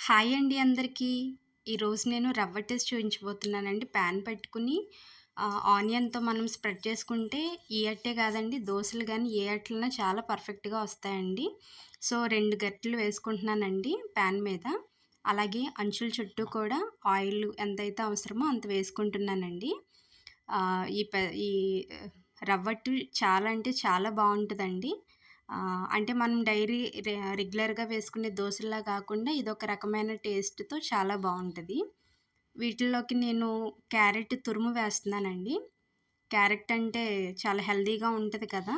Hi అండి అందరికీ. ఈరోజు నేను రవ్వ టేస్ట్ చూయించబోతున్నానండి. పాన్ పెట్టుకొని ఆనియన్‌తో మనం స్ప్రెడ్ చేసుకుంటే ఈ అట్టే కాదండి దోసలు గానీ, ఏ అట్లైనా చాలా పర్ఫెక్ట్‌గా వస్తాయండి. సో, 2 గరిటెలు వేసుకుంటున్నానండి పాన్ మీద. అలాగే అంచుల చుట్టూ కూడా ఆయిల్ ఎంతైతే అవసరమో అంత వేసుకుంటున్నానండి. ఈ ఈ రవ్వట్టు చాలా అంటే చాలా బావుంటదండి. అంటే మనం రెగ్యులర్‌గా వేసుకునే దోసల్లా కాకుండా ఇదొక రకమైన టేస్ట్‌తో చాలా బావుంటది. వీటిల్లోకి నేను క్యారెట్ తురుము వేస్తున్నానండి. క్యారెట్ అంటే చాలా హెల్తీగా ఉంటది కదా!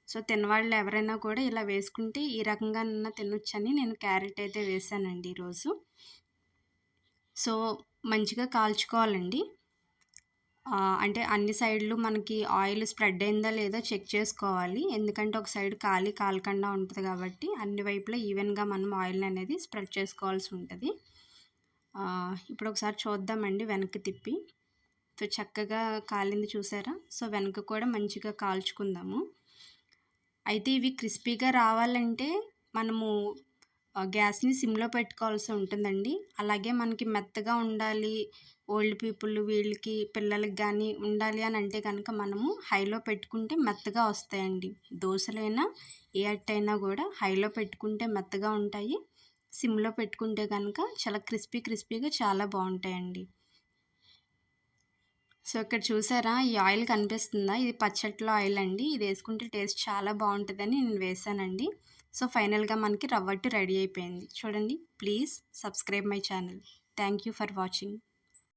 సో, తిన్నవాళ్ళు ఎవరైనా కూడా ఇలా వేసుకుంటే ఈ రకంగానన్నా తినొచ్చని నేను క్యారెట్ అయితే వేశానండి ఈరోజు. సో, మంచిగా కాల్చుకోవాలండి. అంటే అన్ని సైడ్‌లు మనకి ఆయిల్ స్ప్రెడ్ అయిందా లేదా చెక్ చేసుకోవాలి. ఎందుకంటే ఒక సైడ్ కాలకుండా ఉంటది కాబట్టి అన్ని వైపులా ఈవెన్‌గా మనం ఆయిల్‌ననేది స్ప్రెడ్ చేసుకోవాల్సి ఉంటది. ఇప్పుడు ఒకసారి చూద్దామండి వెనక్కి తిప్పి. సో, చక్కగా కాలింది చూసారా? సో, వెనక కూడా మంచిగా కాల్చుకుందాము. అయితే ఇవి క్రిస్పీగా రావాలంటే మనము గ్యాస్‌ని సిమ్‌లో పెట్టుకోవాల్సి ఉంటుందండి. అలాగే మనకి మెత్తగా ఉండాలి, ఓల్డ్ పీపుల్ వీళ్ళకి పిల్లలకి గానీ ఉండాలి అని అంటే గనక మనము హైలో పెట్టుకుంటే మెత్తగా వస్తాయండి. దోసలైనా, ఏ అట్టైనా గూడా హైలో పెట్టుకుంటే మెత్తగా ఉంటాయి. సిమ్‌లో పెట్టుకుంటే గనక చాలా క్రిస్పీగా చాలా బావుంటాయండి. సో, ఇక్కడ చూసారా? ఈ ఆయిల్ కనిపిస్తుందా? ఇది పచ్చట్లో ఆయిల్ అండి. ఇదేసుకుంటే టేస్ట్ చాలా బావుంటదని నేను వేశానండి. సో, ఫైనల్‌గా మనకి రవ్వట్టు రెడీ అయిపోయింది. చూడండి. Please subscribe my channel. Thank you for watching.